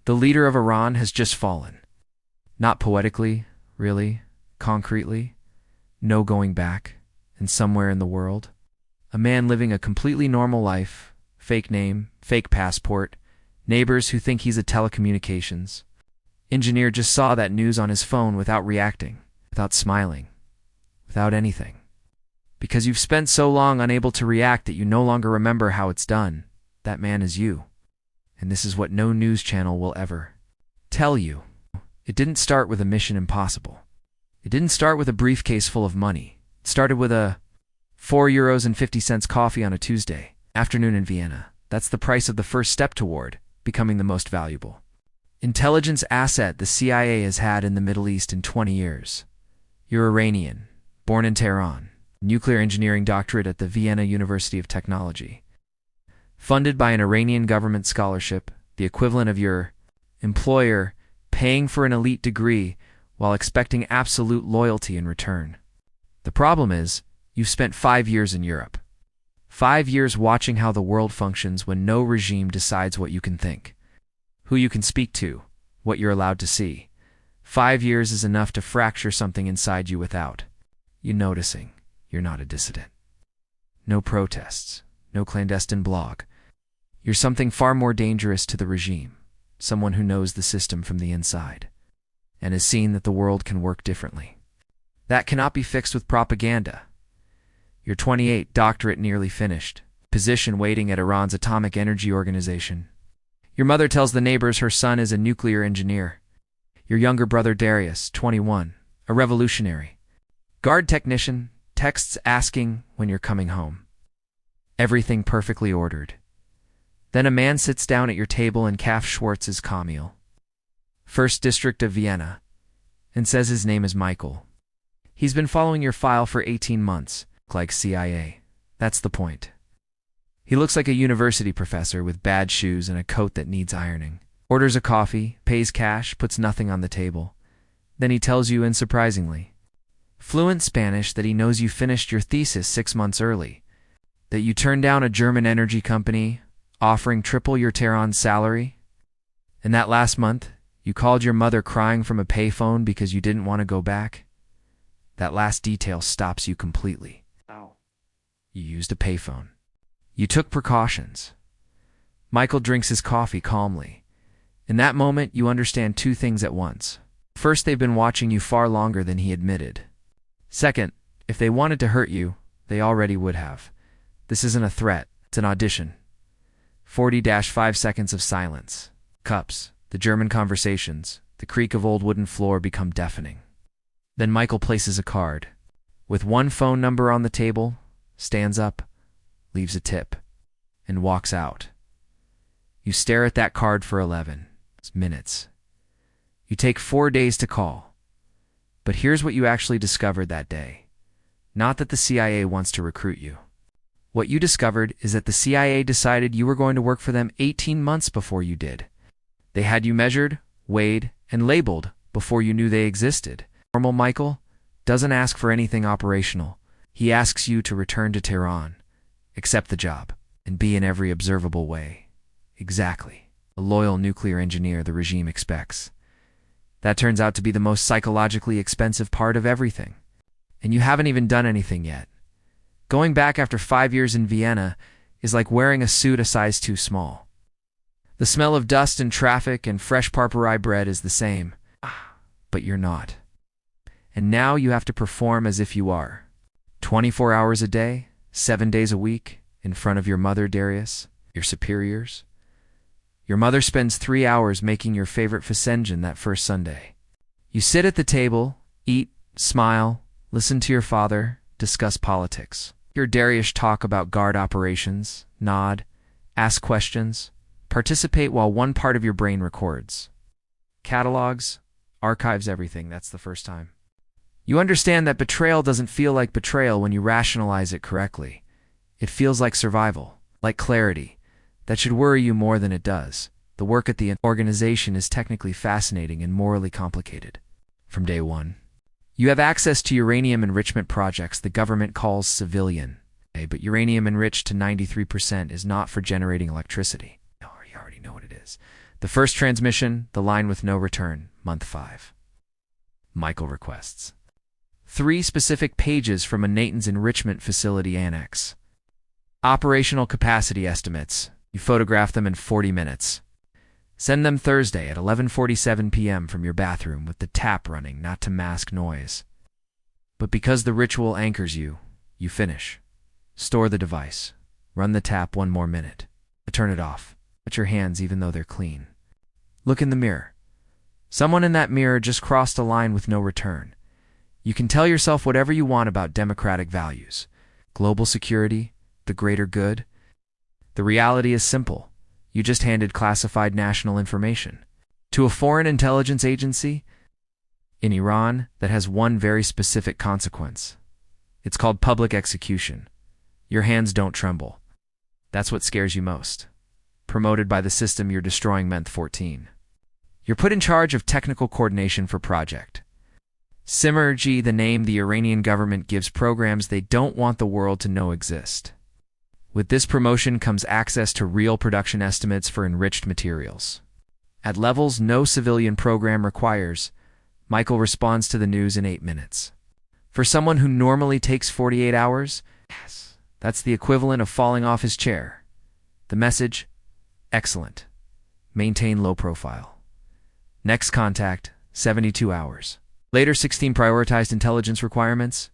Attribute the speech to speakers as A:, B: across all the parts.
A: The leader of Iran has just fallen. Not poetically, really, concretely. No going back, and somewhere in the world. A man living a completely normal life, fake name, fake passport, neighbors who think he's a telecommunications. Engineer just saw that news on his phone without reacting, without smiling, without anything. Because you've spent so long unable to react that you no longer remember how it's done, that man is you. And this is what no news channel will ever tell you. It didn't start with a Mission Impossible. It didn't start with a briefcase full of money. It started with a €4.50 coffee on a Tuesday afternoon in Vienna. That's the price of the first step toward becoming the most valuable intelligence asset the CIA has had in the Middle East in 20 years. You're Iranian, born in Tehran, nuclear engineering doctorate at the Vienna University of Technology. Funded by an Iranian government scholarship, the equivalent of your employer paying for an elite degree while expecting absolute loyalty in return. The problem is, you've spent 5 years in Europe. 5 years watching how the world functions when no regime decides what you can think, who you can speak to, what you're allowed to see. 5 years is enough to fracture something inside you without you noticing you're not a dissident. No protests, no clandestine blog. You're something far more dangerous to the regime, someone who knows the system from the inside, and has seen that the world can work differently. That cannot be fixed with propaganda. You're 28, doctorate nearly finished, position waiting at Iran's Atomic Energy Organization. Your mother tells the neighbors her son is a nuclear engineer. Your younger brother Darius, 21, a revolutionary. Guard technician, texts asking when you're coming home. Everything perfectly ordered. Then a man sits down at your table in Kaff Schwartz's Kamil, 1st District of Vienna, and says his name is Michael. He's been following your file for 18 months, like CIA. That's the point. He looks like a university professor with bad shoes and a coat that needs ironing. Orders a coffee, pays cash, puts nothing on the table. Then he tells you, unsurprisingly, fluent Spanish, that he knows you finished your thesis 6 months early, that you turned down a German energy company offering triple your Tehran salary, and that last month you called your mother crying from a payphone because you didn't want to go back. That last detail stops you completely.
B: Ow.
A: You used a payphone. You took precautions. Michael drinks his coffee calmly. In that moment, you understand 2 things at once. First, they've been watching you far longer than he admitted. Second, if they wanted to hurt you, they already would have. This isn't a threat, it's an audition. 40-5 seconds of silence. Cups, the German conversations, the creak of old wooden floor become deafening. Then Michael places a card. With 1 phone number on the table, stands up, leaves a tip, and walks out. You stare at that card for 11 minutes. You take 4 days to call. But here's what you actually discovered that day. Not that the CIA wants to recruit you. What you discovered is that the CIA decided you were going to work for them 18 months before you did. They had you measured, weighed, and labeled before you knew they existed. Normal Michael doesn't ask for anything operational. He asks you to return to Tehran, accept the job, and be in every observable way exactly a loyal nuclear engineer the regime expects. That turns out to be the most psychologically expensive part of everything. And you haven't even done anything yet. Going back after 5 years in Vienna is like wearing a suit a size too small. The smell of dust and traffic and fresh parpari bread is the same, but you're not. And now you have to perform as if you are. 24 hours a day, 7 days a week, in front of your mother, Darius, your superiors. Your mother spends 3 hours making your favorite Fesenjan that first Sunday. You sit at the table, eat, smile, listen to your father, discuss politics. Hear Darius talk about guard operations, nod, ask questions, participate while one part of your brain records. Catalogs, archives everything, that's the first time. You understand that betrayal doesn't feel like betrayal when you rationalize it correctly. It feels like survival, like clarity. That should worry you more than it does. The work at the organization is technically fascinating and morally complicated. From day one, you have access to uranium enrichment projects the government calls civilian. But uranium enriched to 93% is not for generating electricity. No, you already know what it is. The first transmission, the line with no return, month 5. Michael requests 3 specific pages from a Nathan's enrichment facility annex. Operational capacity estimates. You photograph them in 40 minutes. Send them Thursday at 11:47 p.m. from your bathroom with the tap running, not to mask noise. But because the ritual anchors you, you finish. Store the device. Run the tap 1 more minute. Turn it off. Touch your hands even though they're clean. Look in the mirror. Someone in that mirror just crossed a line with no return. You can tell yourself whatever you want about democratic values, global security, the greater good. The reality is simple. You just handed classified national information to a foreign intelligence agency in Iran that has one very specific consequence. It's called public execution. Your hands don't tremble. That's what scares you most. Promoted by the system you're destroying, month 14. You're put in charge of technical coordination for project. Simergy, the name the Iranian government gives programs they don't want the world to know exist. With this promotion comes access to real production estimates for enriched materials. At levels no civilian program requires, Michael responds to the news in 8 minutes. For someone who normally takes 48 hours, that's the equivalent of falling off his chair. The message: excellent. Maintain low profile. Next contact, 72 hours. Later 16 prioritized intelligence requirements.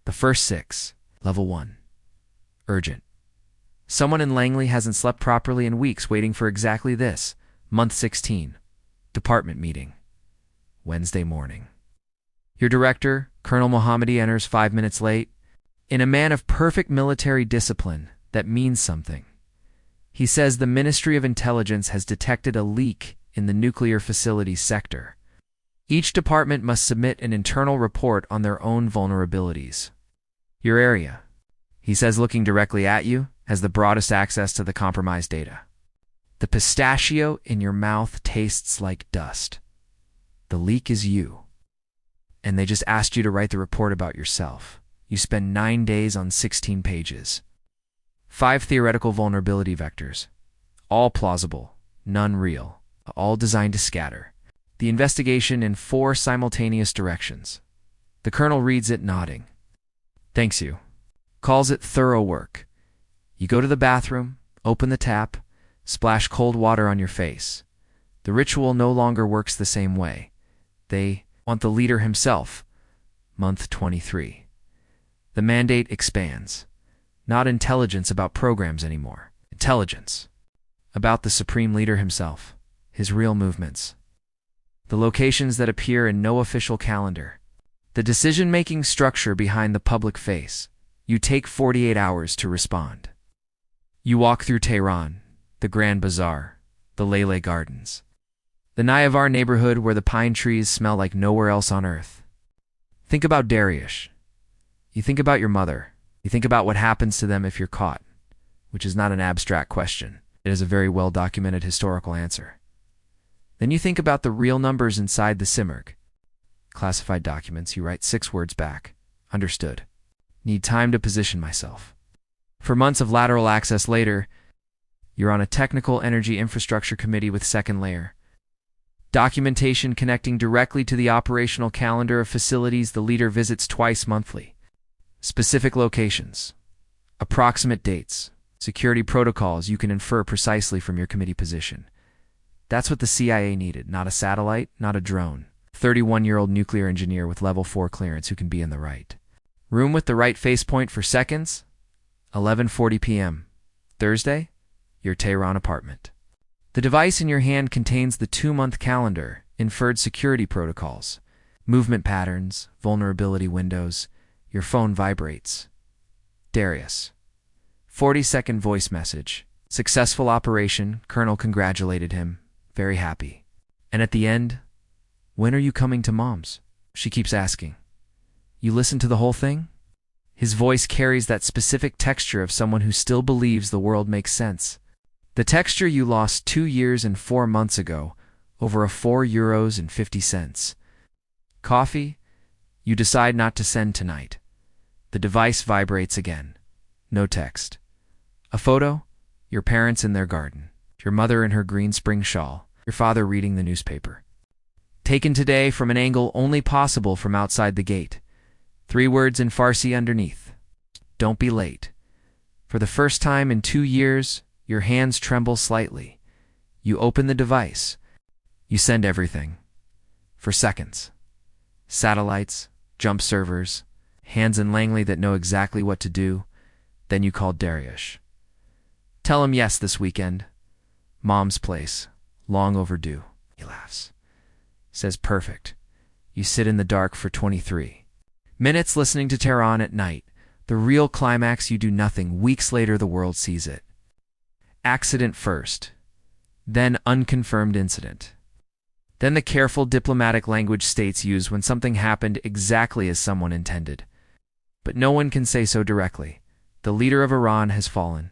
A: The first 6, level 1. Urgent. Someone in Langley hasn't slept properly in weeks waiting for exactly this. Month 16. Department meeting. Wednesday morning. Your director, Colonel Mohammadi, enters 5 minutes late. In a man of perfect military discipline, that means something. He says the Ministry of Intelligence has detected a leak in the nuclear facilities sector. Each department must submit an internal report on their own vulnerabilities. Your area, he says looking directly at you, has the broadest access to the compromised data. The pistachio in your mouth tastes like dust. The leak is you. And they just asked you to write the report about yourself. You spend 9 days on 16 pages. 5 theoretical vulnerability vectors. All plausible, none real, all designed to scatter. The investigation in 4 simultaneous directions. The colonel reads it nodding. Thanks you. Calls it thorough work. You go to the bathroom, open the tap, splash cold water on your face. The ritual no longer works the same way. They want the leader himself. Month 23. The mandate expands. Not intelligence about programs anymore. Intelligence about the supreme leader himself, his real movements. The locations that appear in no official calendar. The decision-making structure behind the public face. You take 48 hours to respond. You walk through Tehran, the Grand Bazaar, the Lele Gardens, the Neighbours neighborhood where the pine trees smell like nowhere else on earth. Think about Dariush. You think about your mother. You think about what happens to them if you're caught, which is not an abstract question. It is a very well-documented historical answer. Then you think about the real numbers inside the Simerg. Classified documents, you write 6 words back. Understood. Need time to position myself. For months of lateral access later, you're on a technical energy infrastructure committee with second layer. Documentation connecting directly to the operational calendar of facilities the leader visits twice monthly. Specific locations. Approximate dates. Security protocols you can infer precisely from your committee position. That's what the CIA needed, not a satellite, not a drone. 31-year-old nuclear engineer with level 4 clearance who can be in the right room with the right face point for seconds. 11:40 p.m. Thursday, your Tehran apartment. The device in your hand contains the 2-month calendar, inferred security protocols, movement patterns, vulnerability windows. Your phone vibrates. Darius. 40-second voice message. Successful operation. Colonel congratulated him. Very happy. And at the end, when are you coming to Mom's? She keeps asking. You listen to the whole thing? His voice carries that specific texture of someone who still believes the world makes sense. The texture you lost 2 years and 4 months ago over a €4.50. Coffee? You decide not to send tonight. The device vibrates again. No text. A photo? Your parents in their garden. Your mother in her green spring shawl. Your father reading the newspaper. Taken today from an angle only possible from outside the gate. 3 words in Farsi underneath. Don't be late. For the first time in 2 years, your hands tremble slightly. You open the device. You send everything. For seconds. Satellites, jump servers, hands in Langley that know exactly what to do. Then you call Dariush. Tell him yes this weekend. Mom's place. Long overdue. He laughs. Says perfect. You sit in the dark for 23 minutes listening to Tehran at night. The real climax, you do nothing. Weeks later, the world sees it. Accident first. Then unconfirmed incident. Then the careful diplomatic language states use when something happened exactly as someone intended. But no one can say so directly. The leader of Iran has fallen.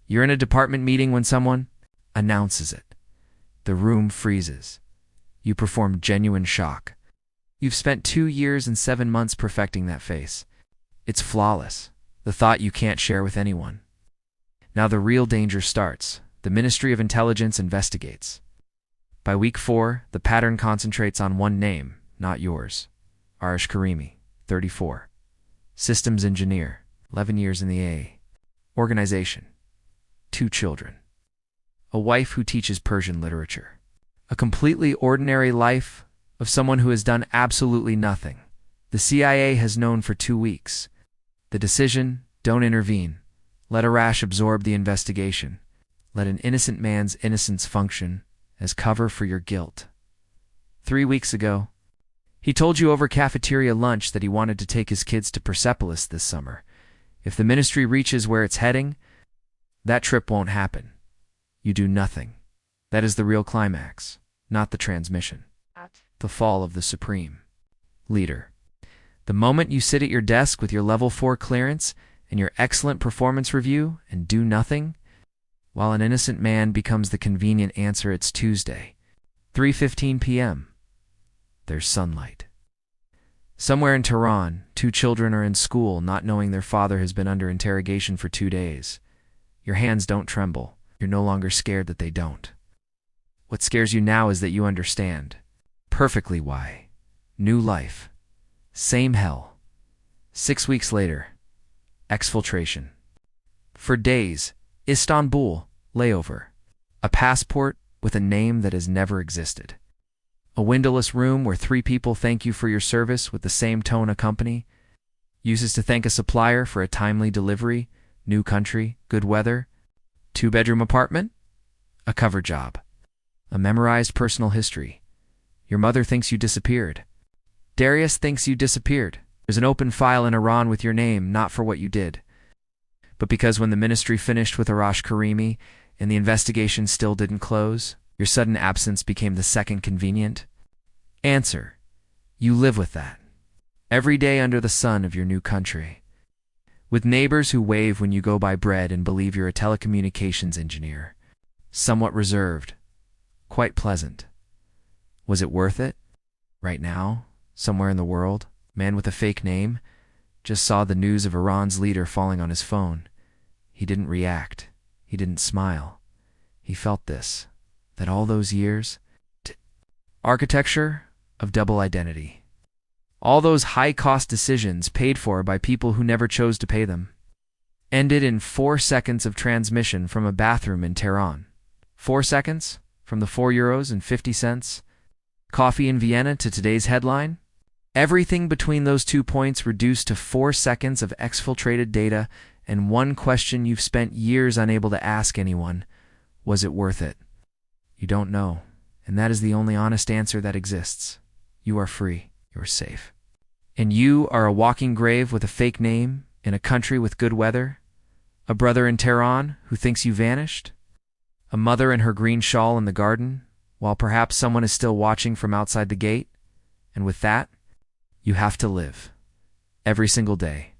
A: You're in a department meeting when someone announces it. The room freezes. You perform genuine shock. You've spent 2 years and 7 months perfecting that face. It's flawless. The thought you can't share with anyone. Now the real danger starts. The Ministry of Intelligence investigates. By week 4, the pattern concentrates on one name, not yours. Arish Karimi, 34. Systems engineer, 11 years in the AA. Organization, 2 children. A wife who teaches Persian literature. A completely ordinary life of someone who has done absolutely nothing. The CIA has known for 2 weeks. The decision, don't intervene. Let Arash absorb the investigation. Let an innocent man's innocence function as cover for your guilt. 3 weeks ago, he told you over cafeteria lunch that he wanted to take his kids to Persepolis this summer. If the ministry reaches where it's heading, that trip won't happen. You do nothing. That is the real climax, not the transmission. The fall of the supreme leader. The moment you sit at your desk with your level 4 clearance and your excellent performance review and do nothing, while an innocent man becomes the convenient answer. It's Tuesday, 3:15 p.m. There's sunlight. Somewhere in Tehran, 2 children are in school not knowing their father has been under interrogation for 2 days. Your hands don't tremble. You're no longer scared that they don't. What scares you now is that you understand perfectly why. New life. Same hell. 6 weeks later. Exfiltration. For days, Istanbul, layover. A passport with a name that has never existed. A windowless room where 3 people thank you for your service with the same tone a company uses to thank a supplier for a timely delivery. New country, good weather. 2-bedroom apartment. A cover job. A memorized personal history. Your mother thinks you disappeared. Darius thinks you disappeared. There's an open file in Iran with your name, not for what you did, but because when the ministry finished with Arash Karimi and the investigation still didn't close, your sudden absence became the second convenient answer. You live with that. Every day under the sun of your new country. With neighbors who wave when you go buy bread and believe you're a telecommunications engineer. Somewhat reserved. Quite pleasant. Was it worth it? Right now, somewhere in the world, man with a fake name just saw the news of Iran's leader falling on his phone. He didn't react. He didn't smile. He felt this, that all those years, architecture of double identity. All those high-cost decisions paid for by people who never chose to pay them, ended in 4 seconds of transmission from a bathroom in Tehran. 4 seconds? From the €4.50 coffee in Vienna to today's headline? Everything between those 2 points reduced to 4 seconds of exfiltrated data and one question you've spent years unable to ask anyone. Was it worth it? You don't know, and that is the only honest answer that exists. You are free. You're safe. And you are a walking grave with a fake name in a country with good weather? A brother in Tehran who thinks you vanished? A mother in her green shawl in the garden, while perhaps someone is still watching from outside the gate? And with that, you have to live. Every single day.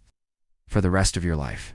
A: For the rest of your life.